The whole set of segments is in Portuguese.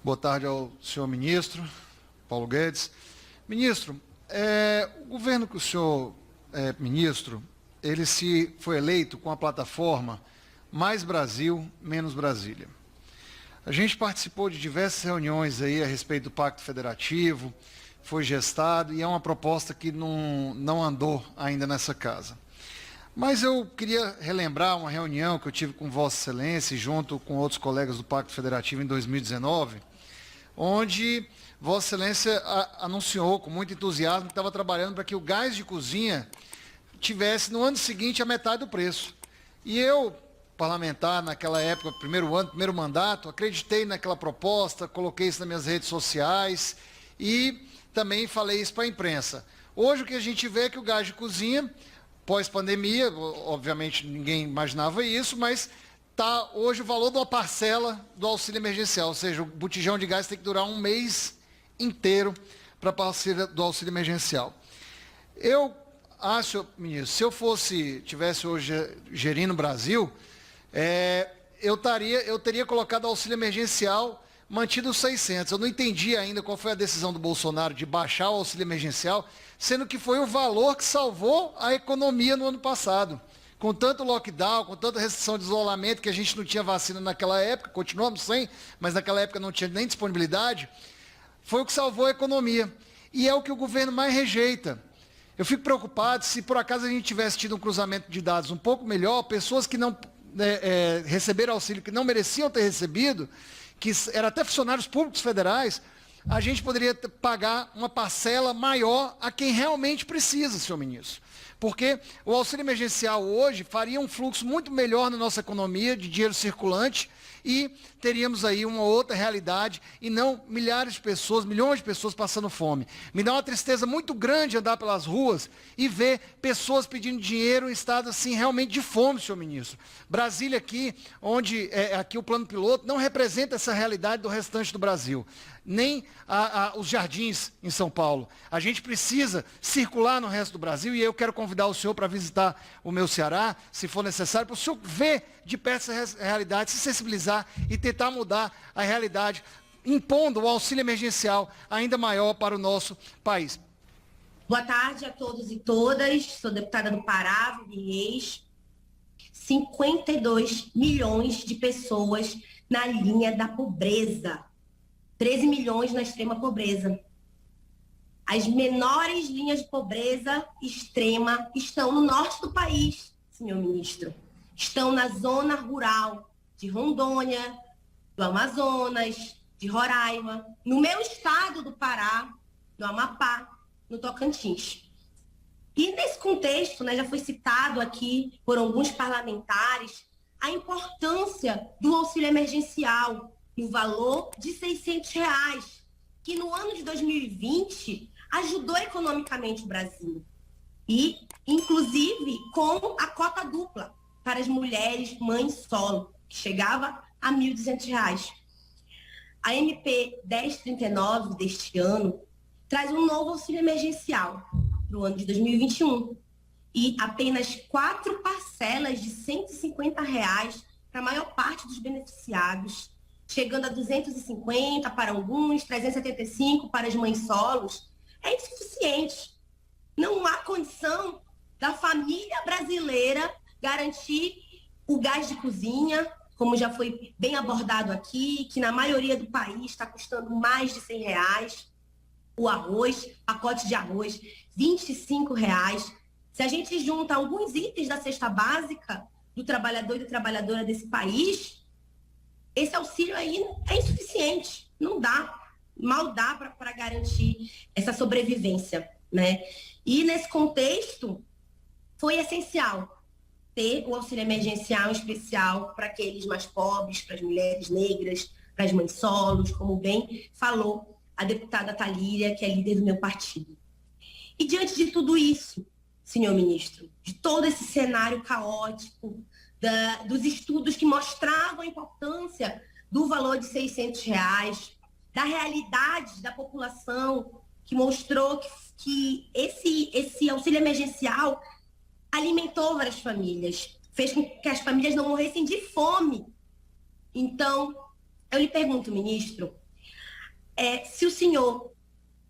Boa tarde ao senhor ministro, Paulo Guedes. Ministro, o governo que o senhor é ministro, ele foi eleito com a plataforma Mais Brasil, Menos Brasília. A gente participou de diversas reuniões aí a respeito do Pacto Federativo, foi gestado e é uma proposta que não andou ainda nessa casa. Mas eu queria relembrar uma reunião que eu tive com Vossa Excelência, junto com outros colegas do Pacto Federativo em 2019, onde Vossa Excelência anunciou com muito entusiasmo que estava trabalhando para que o gás de cozinha tivesse no ano seguinte a metade do preço. E eu, parlamentar naquela época, primeiro mandato, acreditei naquela proposta, coloquei isso nas minhas redes sociais e também falei isso para a imprensa. Hoje o que a gente vê é que o gás de cozinha, pós-pandemia, obviamente ninguém imaginava isso, mas está hoje o valor de uma parcela do auxílio emergencial, ou seja, o botijão de gás tem que durar um mês inteiro para a parcela do auxílio emergencial. Eu acho, ministro, se eu tivesse hoje gerindo o Brasil, eu teria colocado o auxílio emergencial mantido os 600. Eu não entendi ainda qual foi a decisão do Bolsonaro de baixar o auxílio emergencial, sendo que foi o valor que salvou a economia no ano passado. Com tanto lockdown, com tanta restrição de isolamento, que a gente não tinha vacina naquela época, continuamos sem, mas naquela época não tinha nem disponibilidade, foi o que salvou a economia. E é o que o governo mais rejeita. Eu fico preocupado se por acaso a gente tivesse tido um cruzamento de dados um pouco melhor, pessoas que não receberam auxílio, que não mereciam ter recebido, que eram até funcionários públicos federais, a gente poderia pagar uma parcela maior a quem realmente precisa, senhor ministro. Porque o auxílio emergencial hoje faria um fluxo muito melhor na nossa economia de dinheiro circulante e teríamos aí uma outra realidade e não milhares de pessoas, milhões de pessoas passando fome. Me dá uma tristeza muito grande andar pelas ruas e ver pessoas pedindo dinheiro em estado assim realmente de fome, senhor ministro. Brasília aqui, onde aqui o plano piloto não representa essa realidade do restante do Brasil. Nem os jardins em São Paulo. A gente precisa circular no resto do Brasil e eu quero convidar o senhor para visitar o meu Ceará, se for necessário, para o senhor ver de perto essa realidade, se sensibilizar e tentar mudar a realidade, impondo o auxílio emergencial ainda maior para o nosso país. Boa tarde a todos e todas. Sou deputada do Pará, Reis. 52 milhões de pessoas na linha da pobreza. 13 milhões na extrema pobreza. As menores linhas de pobreza extrema estão no norte do país, senhor ministro. Estão na zona rural de Rondônia, do Amazonas, de Roraima, no meu estado do Pará, no Amapá, no Tocantins. E nesse contexto, já foi citado aqui por alguns parlamentares a importância do auxílio emergencial, no valor de R$600, que no ano de 2020 ajudou economicamente o Brasil. E, inclusive, com a cota dupla para as mulheres mães solo, que chegava a R$1.200. A MP 1039 deste ano traz um novo auxílio emergencial para o ano de 2021 e apenas 4 parcelas de R$150 para a maior parte dos beneficiados, chegando a 250 para alguns, 375 para as mães solos, é insuficiente. Não há condição da família brasileira garantir o gás de cozinha, como já foi bem abordado aqui, que na maioria do país está custando mais de R$100, o arroz, pacote de arroz, R$25. Se a gente junta alguns itens da cesta básica do trabalhador e da trabalhadora desse país, esse auxílio aí é insuficiente, não dá, mal dá para garantir essa sobrevivência, E nesse contexto, foi essencial ter o auxílio emergencial especial para aqueles mais pobres, para as mulheres negras, para as mães solos, como bem falou a deputada Thalíria, que é líder do meu partido. E diante de tudo isso, senhor ministro, de todo esse cenário caótico, dos estudos que mostravam a importância do valor de R$600, da realidade da população, que mostrou que esse auxílio emergencial alimentou várias famílias, fez com que as famílias não morressem de fome. Então, eu lhe pergunto, ministro, se o senhor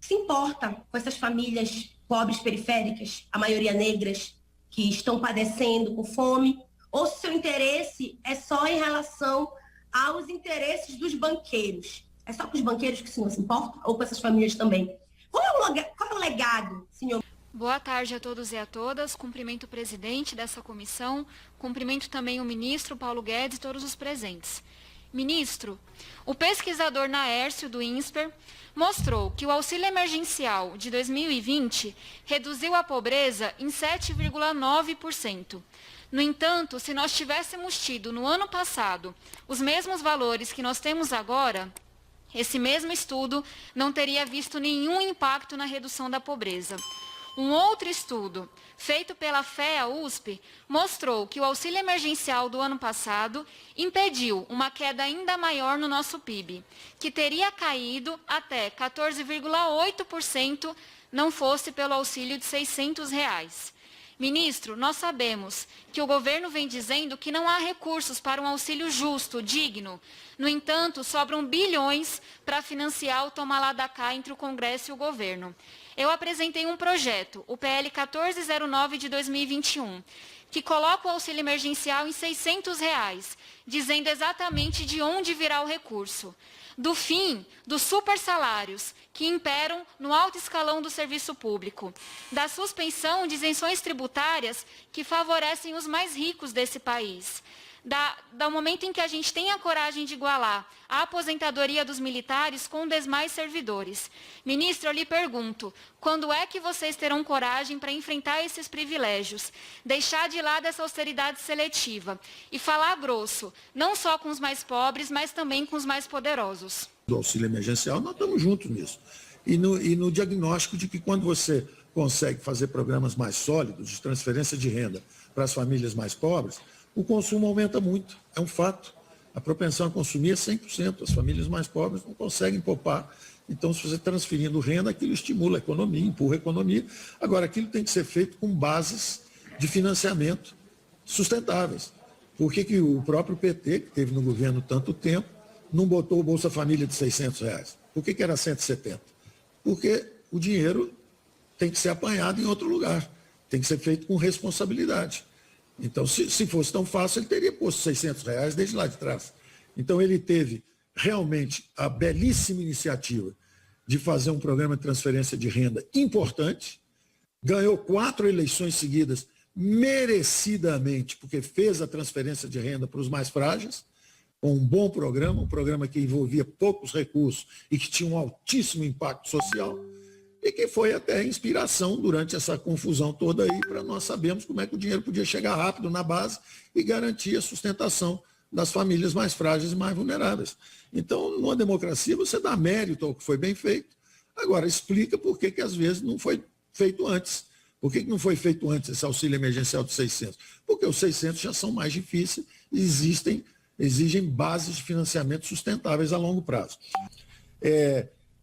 se importa com essas famílias pobres periféricas, a maioria negras, que estão padecendo com fome, ou se seu interesse é só em relação aos interesses dos banqueiros. É só com os banqueiros que o senhor se importa, ou com essas famílias também? Qual é o legado, senhor? Boa tarde a todos e a todas. Cumprimento o presidente dessa comissão, cumprimento também o ministro Paulo Guedes e todos os presentes. Ministro, o pesquisador Naércio, do INSPER, mostrou que o auxílio emergencial de 2020 reduziu a pobreza em 7,9%. No entanto, se nós tivéssemos tido no ano passado os mesmos valores que nós temos agora, esse mesmo estudo não teria visto nenhum impacto na redução da pobreza. Um outro estudo, feito pela FEA-USP, mostrou que o auxílio emergencial do ano passado impediu uma queda ainda maior no nosso PIB, que teria caído até 14,8% não fosse pelo auxílio de R$ 600. Ministro, nós sabemos que o governo vem dizendo que não há recursos para um auxílio justo, digno. No entanto, sobram bilhões para financiar o toma lá da cá entre o Congresso e o governo. Eu apresentei um projeto, o PL 1409 de 2021, que coloca o auxílio emergencial em R$ 600, dizendo exatamente de onde virá o recurso. Do fim dos supersalários que imperam no alto escalão do serviço público, da suspensão de isenções tributárias que favorecem os mais ricos desse país, do momento em que a gente tem a coragem de igualar a aposentadoria dos militares com os demais servidores. Ministro, eu lhe pergunto, quando é que vocês terão coragem para enfrentar esses privilégios, deixar de lado essa austeridade seletiva e falar grosso, não só com os mais pobres, mas também com os mais poderosos? Do auxílio emergencial, nós estamos juntos nisso. E no diagnóstico de que quando você consegue fazer programas mais sólidos de transferência de renda para as famílias mais pobres, o consumo aumenta muito, é um fato. A propensão a consumir é 100%, as famílias mais pobres não conseguem poupar. Então, se você transferindo renda, aquilo estimula a economia, empurra a economia. Agora, aquilo tem que ser feito com bases de financiamento sustentáveis. Por que o próprio PT, que teve no governo tanto tempo, não botou o Bolsa Família de R$ 600? Por que era 170? Porque o dinheiro tem que ser apanhado em outro lugar, tem que ser feito com responsabilidade. Então, se fosse tão fácil, ele teria posto R$ 600 desde lá de trás. Então, ele teve realmente a belíssima iniciativa de fazer um programa de transferência de renda importante, ganhou 4 eleições seguidas merecidamente, porque fez a transferência de renda para os mais frágeis, com um bom programa, um programa que envolvia poucos recursos e que tinha um altíssimo impacto social, e que foi até inspiração durante essa confusão toda aí para nós sabermos como é que o dinheiro podia chegar rápido na base e garantir a sustentação das famílias mais frágeis e mais vulneráveis. Então, numa democracia, você dá mérito ao que foi bem feito. Agora, explica por que às vezes não foi feito antes. Por que não foi feito antes esse auxílio emergencial de 600? Porque os 600 já são mais difíceis e exigem bases de financiamento sustentáveis a longo prazo.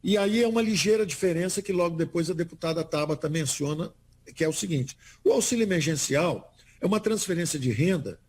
E aí é uma ligeira diferença que logo depois a deputada Tabata menciona, que é o seguinte: o auxílio emergencial é uma transferência de renda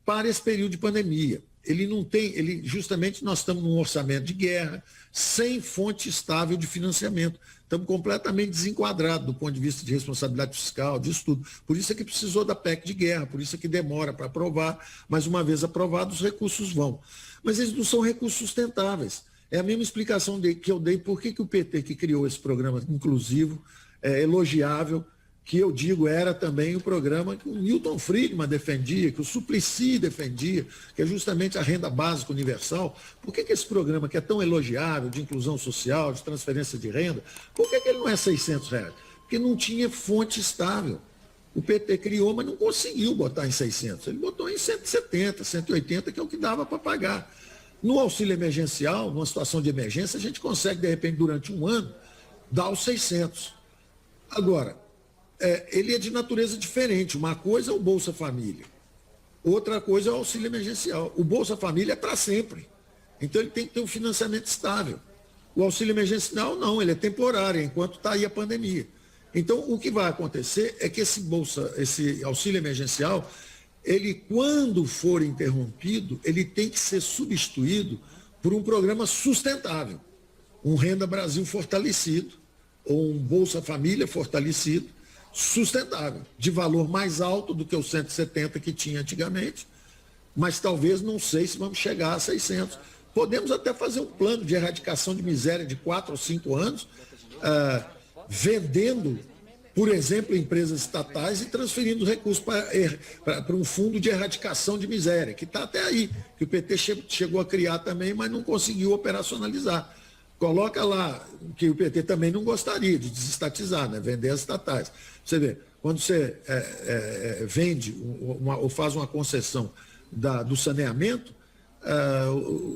para esse período de pandemia. Ele não tem, justamente nós estamos num orçamento de guerra, sem fonte estável de financiamento. Estamos completamente desenquadrados do ponto de vista de responsabilidade fiscal, disso tudo. Por isso é que precisou da PEC de guerra, por isso é que demora para aprovar, mas uma vez aprovado, os recursos vão. Mas eles não são recursos sustentáveis. É a mesma explicação que eu dei por que o PT, que criou esse programa inclusivo, elogiável, que eu digo era também o programa que o Milton Friedman defendia, que o Suplicy defendia, que é justamente a renda básica universal. Por que esse programa, que é tão elogiável, de inclusão social, de transferência de renda, por que ele não é R$ 600? Porque não tinha fonte estável. O PT criou, mas não conseguiu botar em 600. Ele botou em 170, 180, que é o que dava para pagar. No auxílio emergencial, numa situação de emergência, a gente consegue, de repente, durante um ano, dar os 600. Agora, ele é de natureza diferente. Uma coisa é o Bolsa Família, outra coisa é o auxílio emergencial. O Bolsa Família é para sempre. Então, ele tem que ter um financiamento estável. O auxílio emergencial, não, ele é temporário, enquanto está aí a pandemia. Então, o que vai acontecer é que esse auxílio emergencial, ele, quando for interrompido, ele tem que ser substituído por um programa sustentável. um Renda Brasil fortalecido, ou um Bolsa Família fortalecido, sustentável, de valor mais alto do que os 170 que tinha antigamente, mas talvez não sei se vamos chegar a 600. Podemos até fazer um plano de erradicação de miséria de 4 ou 5 anos, vendendo, por exemplo, empresas estatais e transferindo recursos para um fundo de erradicação de miséria, que está até aí, que o PT chegou a criar também, mas não conseguiu operacionalizar. Coloca lá, que o PT também não gostaria de desestatizar, né? Vender as estatais. Você vê, quando você vende ou faz uma concessão do saneamento,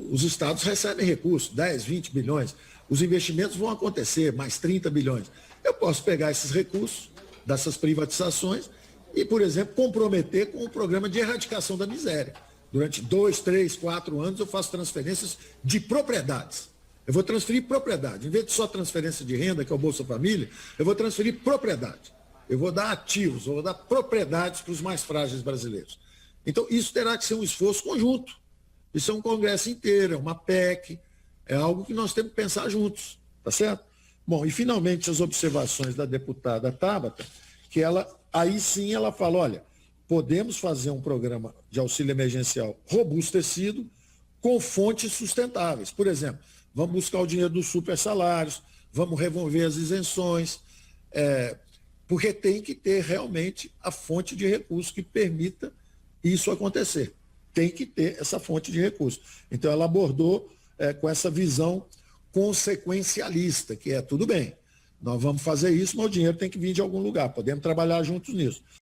os estados recebem recursos, 10, 20 bilhões. Os investimentos vão acontecer, mais 30 bilhões. Eu posso pegar esses recursos dessas privatizações e, por exemplo, comprometer com um programa de erradicação da miséria. Durante 2, 3, 4 anos eu faço transferências de propriedades. Eu vou transferir propriedade. Em vez de só transferência de renda, que é o Bolsa Família, eu vou transferir propriedade. Eu vou dar ativos, eu vou dar propriedades para os mais frágeis brasileiros. Então, isso terá que ser um esforço conjunto. Isso é um congresso inteiro, é uma PEC, é algo que nós temos que pensar juntos, tá certo? Bom, e finalmente as observações da deputada Tabata, que aí sim ela fala, olha, podemos fazer um programa de auxílio emergencial robustecido com fontes sustentáveis. Por exemplo, vamos buscar o dinheiro dos super salários, vamos remover as isenções, porque tem que ter realmente a fonte de recursos que permita isso acontecer. Tem que ter essa fonte de recursos. Então, ela abordou com essa visão consequencialista, que tudo bem, nós vamos fazer isso, mas o dinheiro tem que vir de algum lugar, podemos trabalhar juntos nisso.